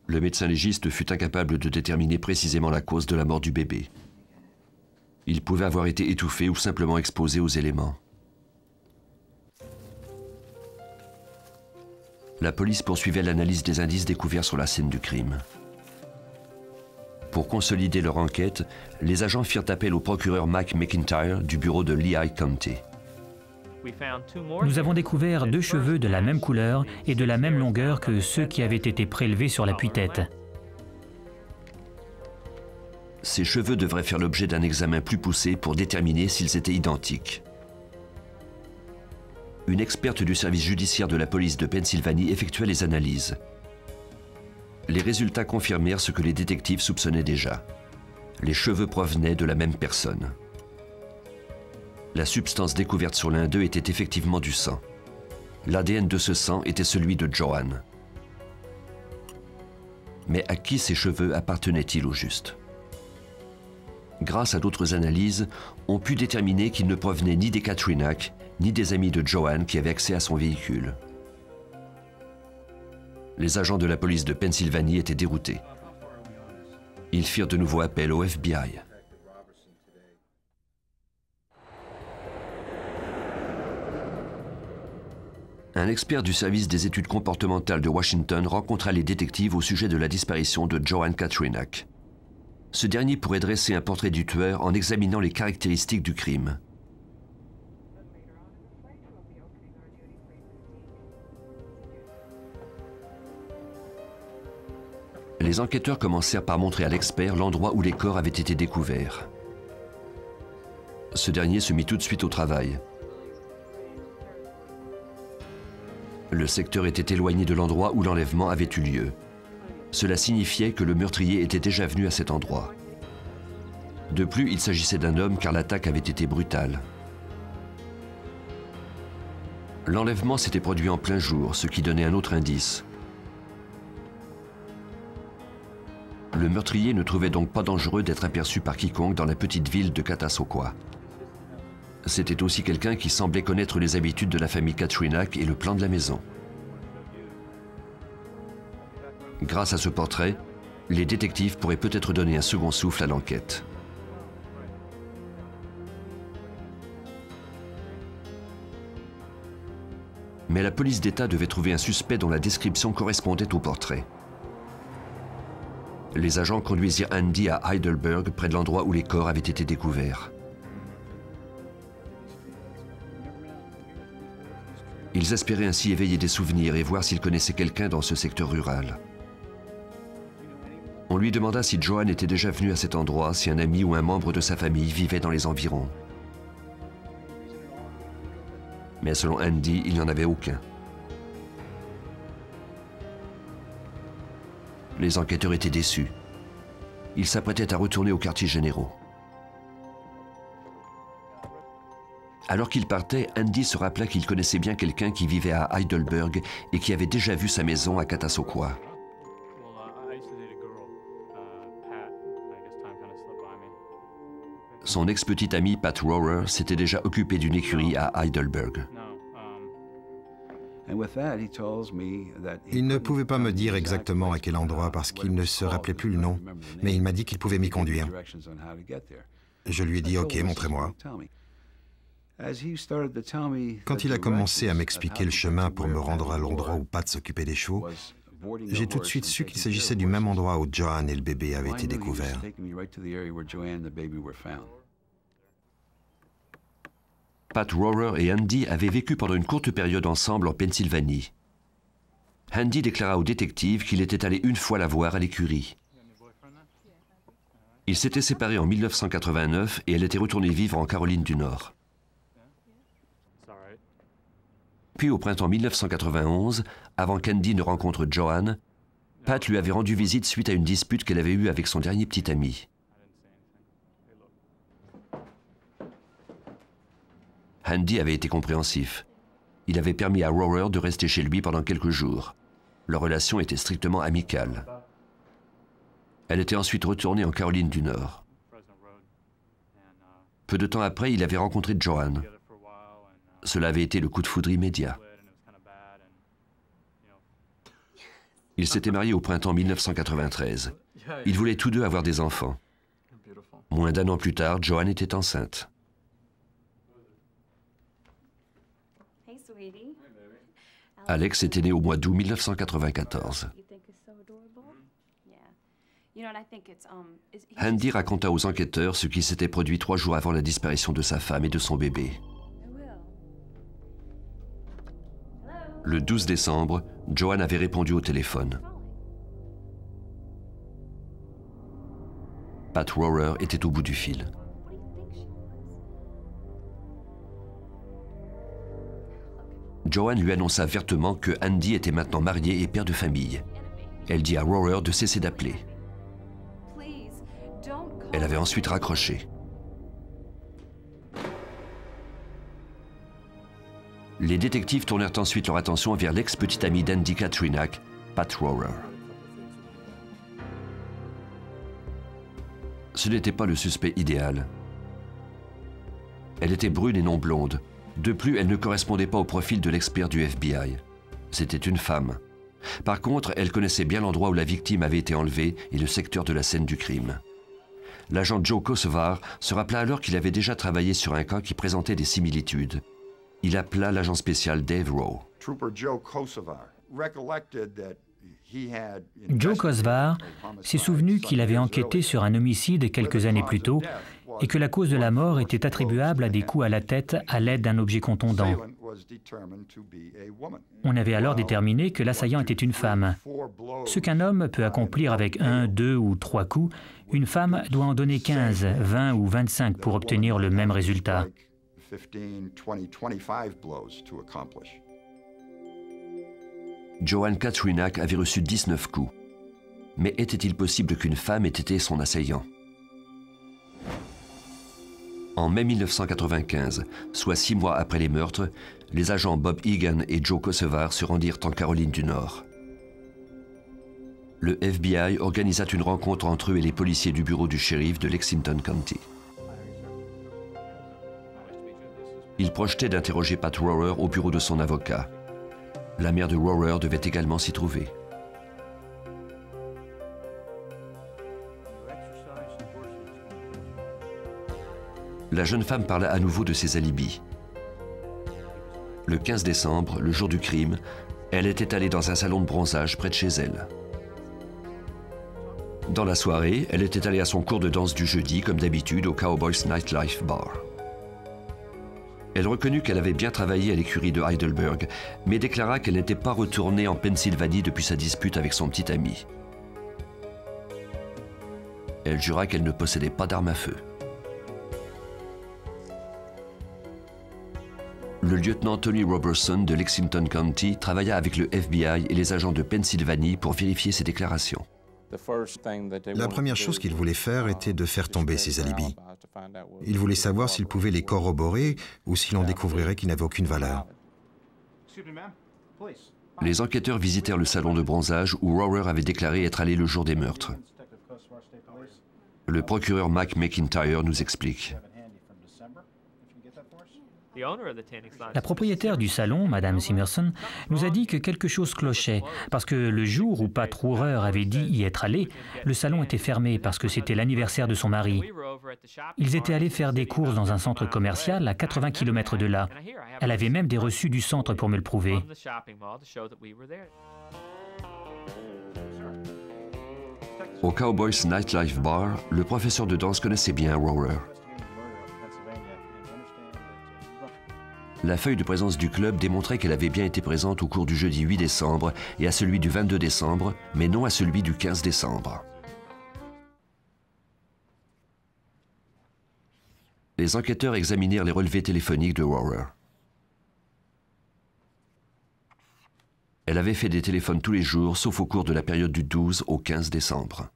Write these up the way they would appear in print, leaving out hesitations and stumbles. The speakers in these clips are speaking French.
Le médecin légiste fut incapable de déterminer précisément la cause de la mort du bébé. Il pouvait avoir été étouffé ou simplement exposé aux éléments. La police poursuivait l'analyse des indices découverts sur la scène du crime. Pour consolider leur enquête, les agents firent appel au procureur Mike McIntyre du bureau de Lehigh County. Nous avons découvert 2 cheveux de la même couleur et de la même longueur que ceux qui avaient été prélevés sur l'appui-tête. Ces cheveux devraient faire l'objet d'un examen plus poussé pour déterminer s'ils étaient identiques. Une experte du service judiciaire de la police de Pennsylvanie effectua les analyses. Les résultats confirmèrent ce que les détectives soupçonnaient déjà. Les cheveux provenaient de la même personne. La substance découverte sur l'un d'eux était effectivement du sang. L'ADN de ce sang était celui de Joanne. Mais à qui ces cheveux appartenaient-ils au juste? Grâce à d'autres analyses, on put déterminer qu'ils ne provenaient ni des Katrinac, ni des amis de Joanne qui avaient accès à son véhicule. Les agents de la police de Pennsylvanie étaient déroutés. Ils firent de nouveau appel au FBI. Un expert du service des études comportementales de Washington rencontra les détectives au sujet de la disparition de Joanne Katrinac. Ce dernier pourrait dresser un portrait du tueur en examinant les caractéristiques du crime. Les enquêteurs commencèrent par montrer à l'expert l'endroit où les corps avaient été découverts. Ce dernier se mit tout de suite au travail. Le secteur était éloigné de l'endroit où l'enlèvement avait eu lieu. Cela signifiait que le meurtrier était déjà venu à cet endroit. De plus, il s'agissait d'un homme car l'attaque avait été brutale. L'enlèvement s'était produit en plein jour, ce qui donnait un autre indice. Le meurtrier ne trouvait donc pas dangereux d'être aperçu par quiconque dans la petite ville de Catasauqua. C'était aussi quelqu'un qui semblait connaître les habitudes de la famille Katrinac et le plan de la maison. Grâce à ce portrait, les détectives pourraient peut-être donner un second souffle à l'enquête. Mais la police d'État devait trouver un suspect dont la description correspondait au portrait. Les agents conduisirent Andy à Heidelberg, près de l'endroit où les corps avaient été découverts. Ils espéraient ainsi éveiller des souvenirs et voir s'ils connaissaient quelqu'un dans ce secteur rural. On lui demanda si Joanne était déjà venue à cet endroit, si un ami ou un membre de sa famille vivait dans les environs. Mais selon Andy, il n'y en avait aucun. Les enquêteurs étaient déçus. Ils s'apprêtaient à retourner aux quartiers généraux. Alors qu'ils partaient, Andy se rappela qu'il connaissait bien quelqu'un qui vivait à Heidelberg et qui avait déjà vu sa maison à Catasauqua. Son ex-petite amie Pat Rohrer s'était déjà occupée d'une écurie à Heidelberg. Il ne pouvait pas me dire exactement à quel endroit parce qu'il ne se rappelait plus le nom, mais il m'a dit qu'il pouvait m'y conduire. Je lui ai dit « Ok, montrez-moi ». Quand il a commencé à m'expliquer le chemin pour me rendre à l'endroit où Pat s'occupait des chevaux, j'ai tout de suite su qu'il s'agissait du même endroit où Joanne et le bébé avaient été découverts. Pat Rohrer et Andy avaient vécu pendant une courte période ensemble en Pennsylvanie. Andy déclara au détective qu'il était allé une fois la voir à l'écurie. Ils s'étaient séparés en 1989 et elle était retournée vivre en Caroline du Nord. Puis au printemps 1991, avant qu'Andy ne rencontre Joanne, Pat lui avait rendu visite suite à une dispute qu'elle avait eue avec son dernier petit ami. Andy avait été compréhensif. Il avait permis à Rohrer de rester chez lui pendant quelques jours. Leur relation était strictement amicale. Elle était ensuite retournée en Caroline du Nord. Peu de temps après, il avait rencontré Joanne. Cela avait été le coup de foudre immédiat. Ils s'étaient mariés au printemps 1993. Ils voulaient tous deux avoir des enfants. Moins d'1 an plus tard, Joanne était enceinte. Alex était né au mois d'août 1994. Andy raconta aux enquêteurs ce qui s'était produit 3 jours avant la disparition de sa femme et de son bébé. Le 12 décembre, Joanne avait répondu au téléphone. Pat Rohrer était au bout du fil. Joanne lui annonça vertement que Andy était maintenant marié et père de famille. Elle dit à Rohrer de cesser d'appeler. Elle avait ensuite raccroché. Les détectives tournèrent ensuite leur attention vers l'ex-petite amie d'Andy Katrinak, Pat Rohrer. Ce n'était pas le suspect idéal. Elle était brune et non blonde. De plus, elle ne correspondait pas au profil de l'expert du FBI. C'était une femme. Par contre, elle connaissait bien l'endroit où la victime avait été enlevée et le secteur de la scène du crime. L'agent Joe Kosovar se rappela alors qu'il avait déjà travaillé sur un cas qui présentait des similitudes. Il appela l'agent spécial Dave Rowe. Joe Kosovar s'est souvenu qu'il avait enquêté sur un homicide quelques années plus tôt et que la cause de la mort était attribuable à des coups à la tête à l'aide d'un objet contondant. On avait alors déterminé que l'assaillant était une femme. Ce qu'un homme peut accomplir avec 1, 2 ou 3 coups, une femme doit en donner 15, 20 ou 25 pour obtenir le même résultat. Joanne Katrinak avait reçu 19 coups. Mais était-il possible qu'une femme ait été son assaillant? En mai 1995, soit 6 mois après les meurtres, les agents Bob Egan et Joe Kosovar se rendirent en Caroline du Nord. Le FBI organisa une rencontre entre eux et les policiers du bureau du shérif de Lexington County. Ils projetaient d'interroger Pat Rohrer au bureau de son avocat. La mère de Rohrer devait également s'y trouver. La jeune femme parla à nouveau de ses alibis. Le 15 décembre, le jour du crime, elle était allée dans un salon de bronzage près de chez elle. Dans la soirée, elle était allée à son cours de danse du jeudi, comme d'habitude, au Cowboys Nightlife Bar. Elle reconnut qu'elle avait bien travaillé à l'écurie de Heidelberg, mais déclara qu'elle n'était pas retournée en Pennsylvanie depuis sa dispute avec son petit ami. Elle jura qu'elle ne possédait pas d'arme à feu. Le lieutenant Tony Robertson de Lexington County travailla avec le FBI et les agents de Pennsylvanie pour vérifier ses déclarations. La première chose qu'il voulait faire était de faire tomber ses alibis. Il voulait savoir s'il pouvait les corroborer ou si l'on découvrirait qu'ils n'avaient aucune valeur. Les enquêteurs visitèrent le salon de bronzage où Rohrer avait déclaré être allé le jour des meurtres. Le procureur Mike McIntyre nous explique. La propriétaire du salon, Madame Simerson, nous a dit que quelque chose clochait, parce que le jour où Pat Rohrer avait dit y être allé, le salon était fermé parce que c'était l'anniversaire de son mari. Ils étaient allés faire des courses dans un centre commercial à 80 km de là. Elle avait même des reçus du centre pour me le prouver. Au Cowboys Nightlife Bar, le professeur de danse connaissait bien Rohrer. La feuille de présence du club démontrait qu'elle avait bien été présente au cours du jeudi 8 décembre et à celui du 22 décembre, mais non à celui du 15 décembre. Les enquêteurs examinèrent les relevés téléphoniques de Rohrer. Elle avait fait des téléphones tous les jours, sauf au cours de la période du 12 au 15 décembre.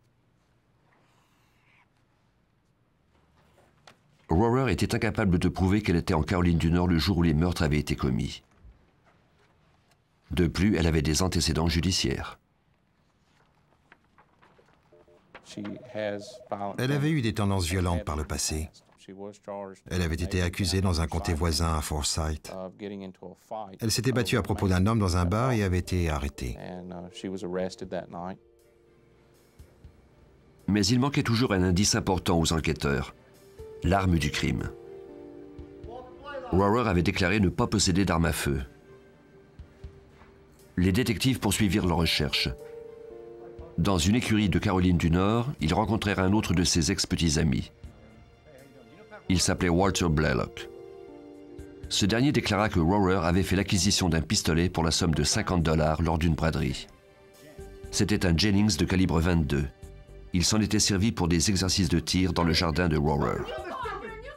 Rohrer était incapable de prouver qu'elle était en Caroline du Nord le jour où les meurtres avaient été commis. De plus, elle avait des antécédents judiciaires. Elle avait eu des tendances violentes par le passé. Elle avait été accusée dans un comté voisin à Forsyth. Elle s'était battue à propos d'un homme dans un bar et avait été arrêtée. Mais il manquait toujours un indice important aux enquêteurs, l'arme du crime. Rohrer avait déclaré ne pas posséder d'arme à feu. Les détectives poursuivirent leurs recherches. Dans une écurie de Caroline du Nord, ils rencontrèrent un autre de ses ex-petits amis. Il s'appelait Walter Blaylock. Ce dernier déclara que Rohrer avait fait l'acquisition d'un pistolet pour la somme de 50 $ lors d'une braderie. C'était un Jennings de calibre 22. Il s'en était servi pour des exercices de tir dans le jardin de Rohrer.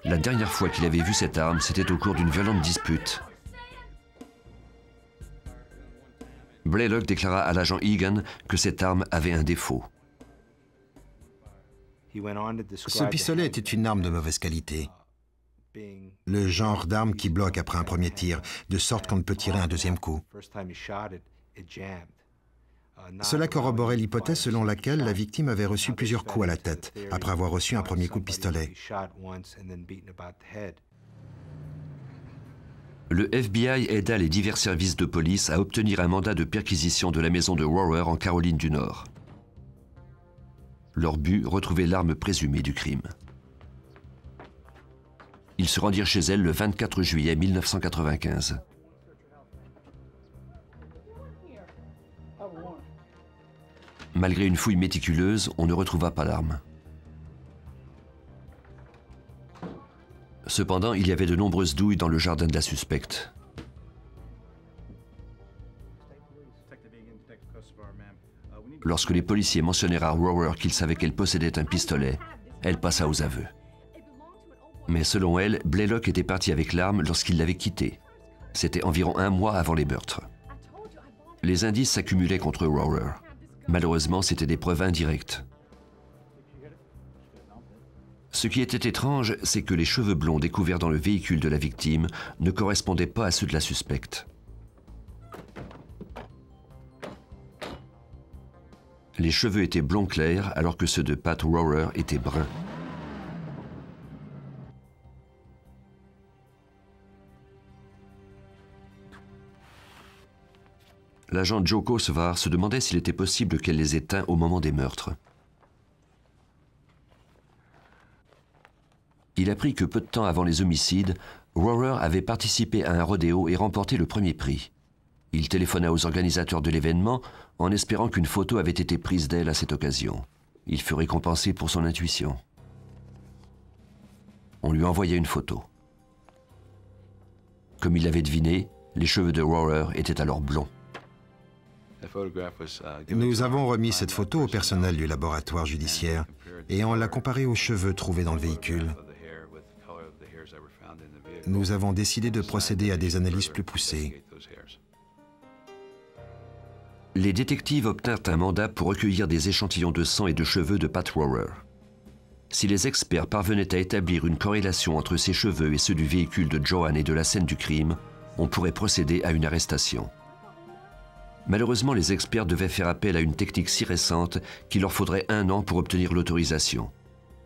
La dernière fois qu'il avait vu cette arme, c'était au cours d'une violente dispute. Blaylock déclara à l'agent Egan que cette arme avait un défaut. Ce pistolet était une arme de mauvaise qualité. Le genre d'arme qui bloque après un premier tir, de sorte qu'on ne peut tirer un deuxième coup. Cela corroborait l'hypothèse selon laquelle la victime avait reçu plusieurs coups à la tête, après avoir reçu un premier coup de pistolet. Le FBI aida les divers services de police à obtenir un mandat de perquisition de la maison de Rohrer en Caroline du Nord. Leur but, retrouver l'arme présumée du crime. Ils se rendirent chez elle le 24 juillet 1995. Malgré une fouille méticuleuse, on ne retrouva pas l'arme. Cependant, il y avait de nombreuses douilles dans le jardin de la suspecte. Lorsque les policiers mentionnèrent à Rohrer qu'ils savaient qu'elle possédait un pistolet, elle passa aux aveux. Mais selon elle, Blaylock était parti avec l'arme lorsqu'il l'avait quittée. C'était environ un mois avant les meurtres. Les indices s'accumulaient contre Rohrer. Malheureusement, c'étaient des preuves indirectes. Ce qui était étrange, c'est que les cheveux blonds découverts dans le véhicule de la victime ne correspondaient pas à ceux de la suspecte. Les cheveux étaient blond clair alors que ceux de Pat Rohrer étaient bruns. L'agent Joe Kosovar se demandait s'il était possible qu'elle les éteint au moment des meurtres. Il apprit que peu de temps avant les homicides, Rohrer avait participé à un rodéo et remporté le premier prix. Il téléphona aux organisateurs de l'événement en espérant qu'une photo avait été prise d'elle à cette occasion. Il fut récompensé pour son intuition. On lui envoya une photo. Comme il l'avait deviné, les cheveux de Rohrer étaient alors blonds. Nous avons remis cette photo au personnel du laboratoire judiciaire et on l'a comparée aux cheveux trouvés dans le véhicule. Nous avons décidé de procéder à des analyses plus poussées. Les détectives obtinrent un mandat pour recueillir des échantillons de sang et de cheveux de Pat Rohrer. Si les experts parvenaient à établir une corrélation entre ses cheveux et ceux du véhicule de Joanne et de la scène du crime, on pourrait procéder à une arrestation. Malheureusement, les experts devaient faire appel à une technique si récente qu'il leur faudrait 1 an pour obtenir l'autorisation.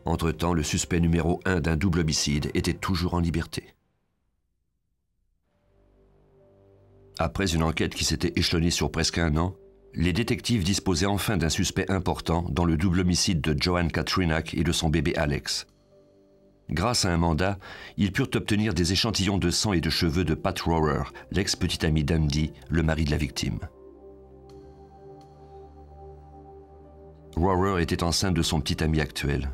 Entre-temps, le suspect numéro 1 d'un double homicide était toujours en liberté. Après une enquête qui s'était échelonnée sur presque 1 an, les détectives disposaient enfin d'un suspect important dans le double homicide de Joanne Katrinak et de son bébé Alex. Grâce à un mandat, ils purent obtenir des échantillons de sang et de cheveux de Pat Rohrer, l'ex-petit ami d'Andy, le mari de la victime. Rohrer était enceinte de son petit ami actuel.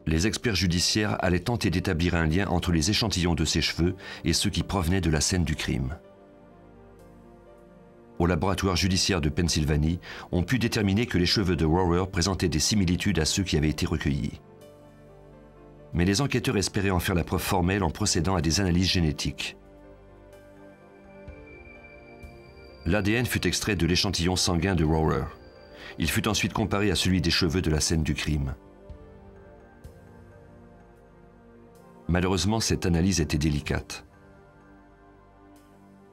Les experts judiciaires allaient tenter d'établir un lien entre les échantillons de ses cheveux et ceux qui provenaient de la scène du crime. Au laboratoire judiciaire de Pennsylvanie, on put déterminer que les cheveux de Rohrer présentaient des similitudes à ceux qui avaient été recueillis. Mais les enquêteurs espéraient en faire la preuve formelle en procédant à des analyses génétiques. L'ADN fut extrait de l'échantillon sanguin de Rohrer. Il fut ensuite comparé à celui des cheveux de la scène du crime. Malheureusement, cette analyse était délicate.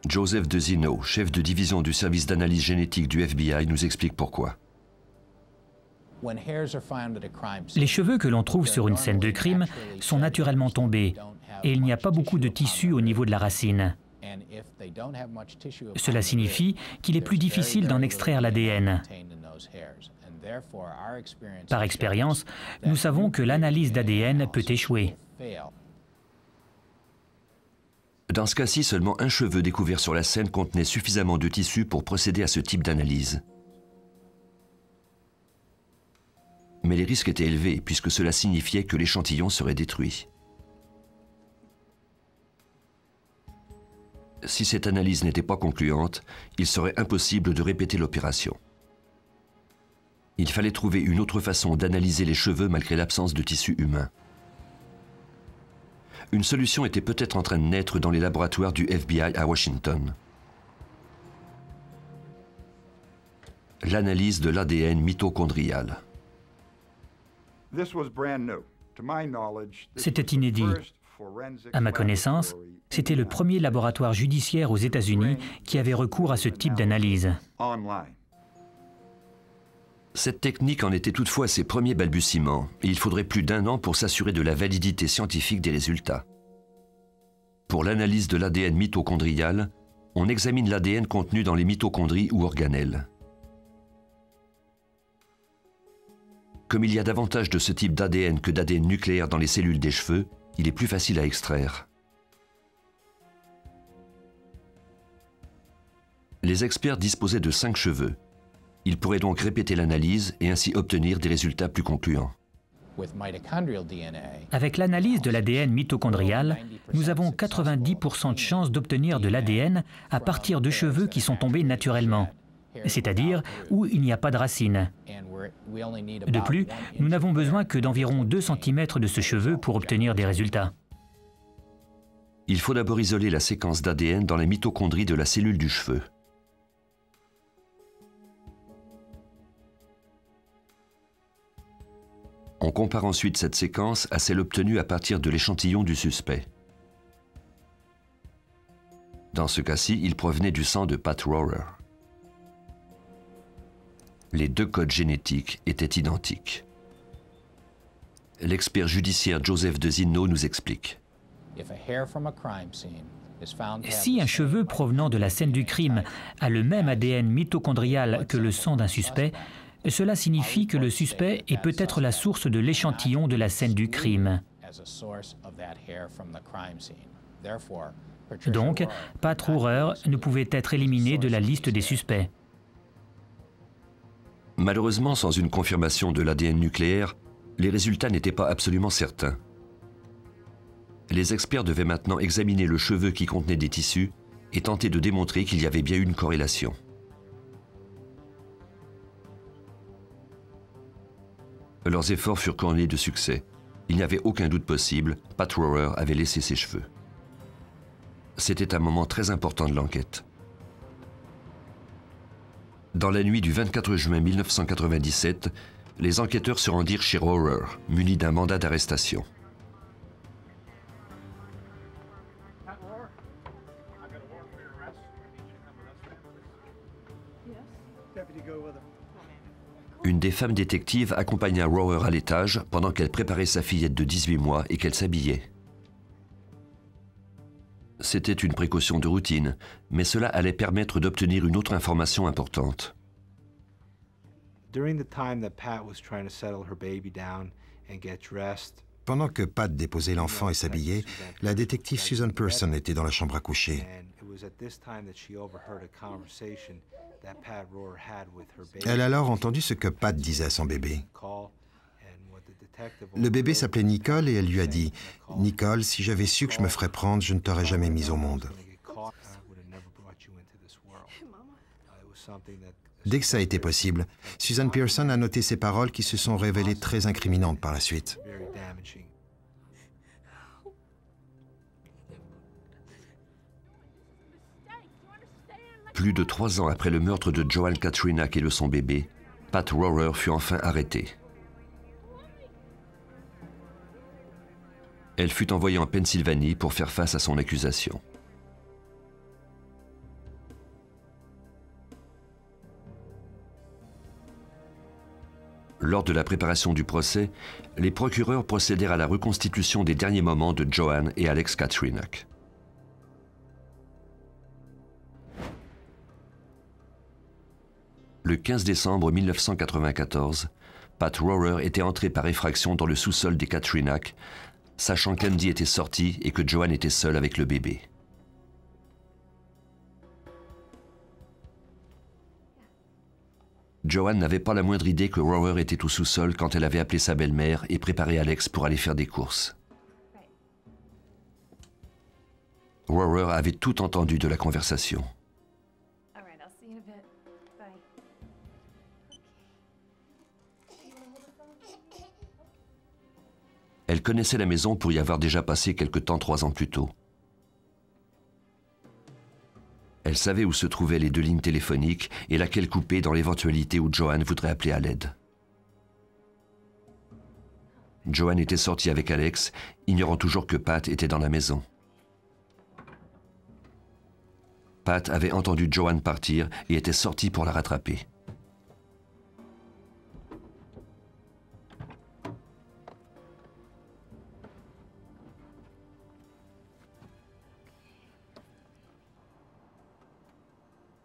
Joseph DeZino, chef de division du service d'analyse génétique du FBI, nous explique pourquoi. Les cheveux que l'on trouve sur une scène de crime sont naturellement tombés et il n'y a pas beaucoup de tissu au niveau de la racine. Cela signifie qu'il est plus difficile d'en extraire l'ADN. Par expérience, nous savons que l'analyse d'ADN peut échouer. Dans ce cas-ci, seulement un cheveu découvert sur la scène contenait suffisamment de tissu pour procéder à ce type d'analyse. Mais les risques étaient élevés puisque cela signifiait que l'échantillon serait détruit. Si cette analyse n'était pas concluante, il serait impossible de répéter l'opération. Il fallait trouver une autre façon d'analyser les cheveux malgré l'absence de tissu humain. Une solution était peut-être en train de naître dans les laboratoires du FBI à Washington. L'analyse de l'ADN mitochondrial. C'était inédit. À ma connaissance, c'était le premier laboratoire judiciaire aux États-Unis qui avait recours à ce type d'analyse. Cette technique en était toutefois à ses premiers balbutiements et il faudrait plus d'1 an pour s'assurer de la validité scientifique des résultats. Pour l'analyse de l'ADN mitochondrial, on examine l'ADN contenu dans les mitochondries ou organelles. Comme il y a davantage de ce type d'ADN que d'ADN nucléaire dans les cellules des cheveux, il est plus facile à extraire. Les experts disposaient de 5 cheveux. Ils pourraient donc répéter l'analyse et ainsi obtenir des résultats plus concluants. Avec l'analyse de l'ADN mitochondrial, nous avons 90% de chances d'obtenir de l'ADN à partir de cheveux qui sont tombés naturellement, c'est-à-dire où il n'y a pas de racines. De plus, nous n'avons besoin que d'environ 2 cm de ce cheveu pour obtenir des résultats. Il faut d'abord isoler la séquence d'ADN dans les mitochondries de la cellule du cheveu. On compare ensuite cette séquence à celle obtenue à partir de l'échantillon du suspect. Dans ce cas-ci, il provenait du sang de Pat Rohrer. Les 2 codes génétiques étaient identiques. L'expert judiciaire Joseph DeZinno nous explique. Si un cheveu provenant de la scène du crime a le même ADN mitochondrial que le sang d'un suspect, cela signifie que le suspect est peut-être la source de l'échantillon de la scène du crime. Donc, Pat Rohrer ne pouvait être éliminé de la liste des suspects. Malheureusement, sans une confirmation de l'ADN nucléaire, les résultats n'étaient pas absolument certains. Les experts devaient maintenant examiner le cheveu qui contenait des tissus et tenter de démontrer qu'il y avait bien eu une corrélation. Leurs efforts furent couronnés de succès. Il n'y avait aucun doute possible, Pat Rohrer avait laissé ses cheveux. C'était un moment très important de l'enquête. Dans la nuit du 24 juin 1997, les enquêteurs se rendirent chez Rohrer, munis d'un mandat d'arrestation. Une des femmes détectives accompagna Rohrer à l'étage pendant qu'elle préparait sa fillette de 18 mois et qu'elle s'habillait. C'était une précaution de routine, mais cela allait permettre d'obtenir une autre information importante. Pendant que Pat déposait l'enfant et s'habillait, la détective Susan Person était dans la chambre à coucher. Elle a alors entendu ce que Pat disait à son bébé. Le bébé s'appelait Nicole et elle lui a dit « Nicole, si j'avais su que je me ferais prendre, je ne t'aurais jamais mise au monde. » Dès que ça a été possible, Susan Pearson a noté ces paroles qui se sont révélées très incriminantes par la suite. Plus de 3 ans après le meurtre de Joanne Katrinak et de son bébé, Pat Rohrer fut enfin arrêtée. Elle fut envoyée en Pennsylvanie pour faire face à son accusation. Lors de la préparation du procès, les procureurs procédèrent à la reconstitution des derniers moments de Joanne et Alex Katrinak. Le 15 décembre 1994, Pat Rohrer était entré par effraction dans le sous-sol des Katrinak, sachant qu'Andy était sorti et que Joanne était seule avec le bébé. Joanne n'avait pas la moindre idée que Rohrer était au sous-sol quand elle avait appelé sa belle-mère et préparé Alex pour aller faire des courses. Rohrer avait tout entendu de la conversation. Elle connaissait la maison pour y avoir déjà passé quelque temps 3 ans plus tôt. Elle savait où se trouvaient les 2 lignes téléphoniques et laquelle couper dans l'éventualité où Joanne voudrait appeler à l'aide. Joanne était sortie avec Alex, ignorant toujours que Pat était dans la maison. Pat avait entendu Joanne partir et était sorti pour la rattraper.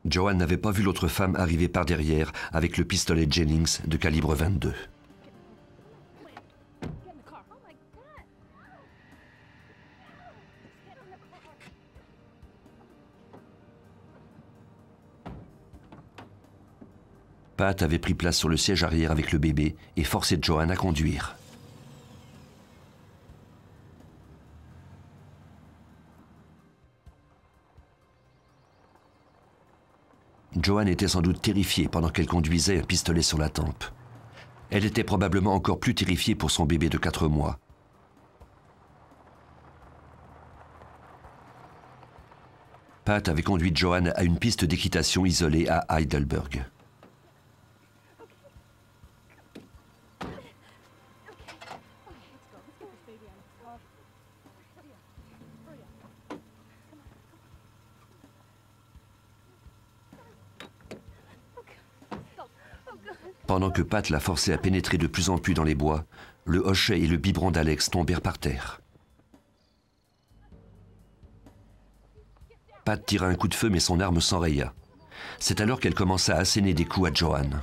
Joanne n'avait pas vu l'autre femme arriver par derrière avec le pistolet Jennings de calibre 22. Pat avait pris place sur le siège arrière avec le bébé et forcé Joanne à conduire. Joanne était sans doute terrifiée pendant qu'elle conduisait un pistolet sur la tempe. Elle était probablement encore plus terrifiée pour son bébé de 4 mois. Pat avait conduit Joanne à une piste d'équitation isolée à Heidelberg. Pendant que Pat la forçait à pénétrer de plus en plus dans les bois, le hochet et le biberon d'Alex tombèrent par terre. Pat tira un coup de feu mais son arme s'enraya. C'est alors qu'elle commença à asséner des coups à Joanne.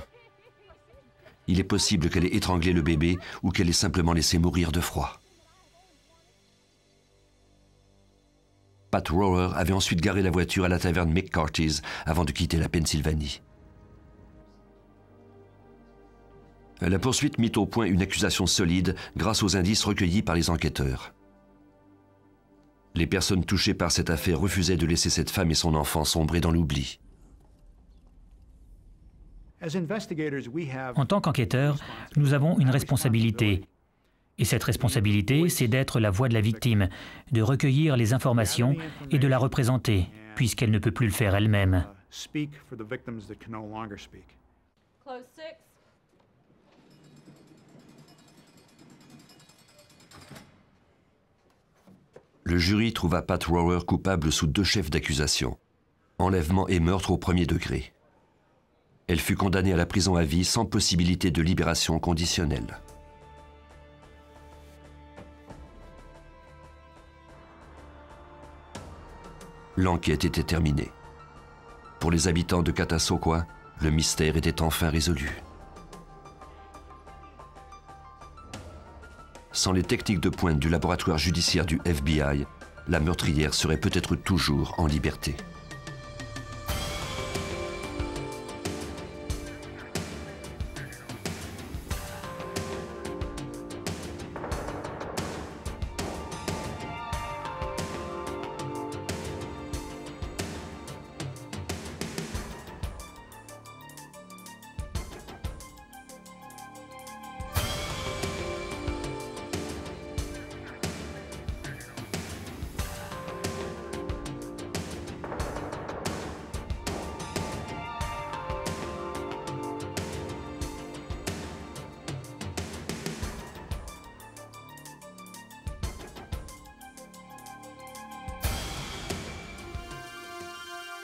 Il est possible qu'elle ait étranglé le bébé ou qu'elle ait simplement laissé mourir de froid. Pat Rohrer avait ensuite garé la voiture à la taverne McCarthy's avant de quitter la Pennsylvanie. La poursuite mit au point une accusation solide grâce aux indices recueillis par les enquêteurs. Les personnes touchées par cette affaire refusaient de laisser cette femme et son enfant sombrer dans l'oubli. En tant qu'enquêteurs, nous avons une responsabilité. Et cette responsabilité, c'est d'être la voix de la victime, de recueillir les informations et de la représenter, puisqu'elle ne peut plus le faire elle-même. Le jury trouva Pat Rohrer coupable sous 2 chefs d'accusation, enlèvement et meurtre au 1er degré. Elle fut condamnée à la prison à vie sans possibilité de libération conditionnelle. L'enquête était terminée. Pour les habitants de Catasauqua, le mystère était enfin résolu. Sans les techniques de pointe du laboratoire judiciaire du FBI, la meurtrière serait peut-être toujours en liberté.